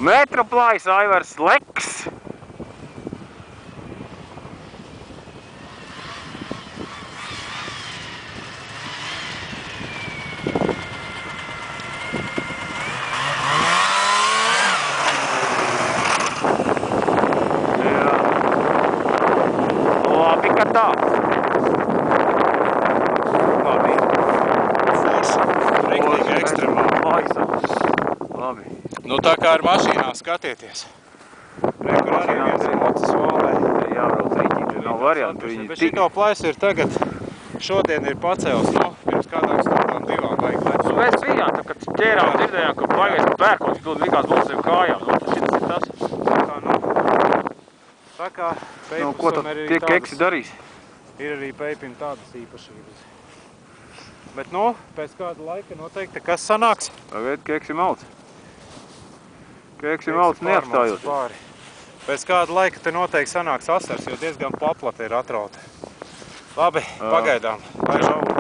Metroplājs Aivars Leks. Labi, ka tā. Labi. Forša. Riktīgi ekstremāli. Labi. Nu tā kā ar mašīnā skatieties. Rekur arī viens mocis valē. Jābrauc riņķi, nav variantu. Bet šito plaisu ir tagad, šodien ir pacēls, nu, pirms kādām stundām divām vajag lēt. Mēs bijām, tā, kad ķērām, dzirdējām, ka baigais pērkos, pildi likās būs sev kājām. Nu, šitas ir tas. Tā kā Nu, ko tad tie keksi darīs? Ir arī peipim tādas īpašības. Bet, nu, pēc kāda laika noteikti, kas sanāks? Pagaid, keksi malc. Keksi malc neapstājot. Pēc kāda laika te noteikti sanāks asars, jo diezgan paplata ir atrauta. Labi, pagaidām. Lai žaugu.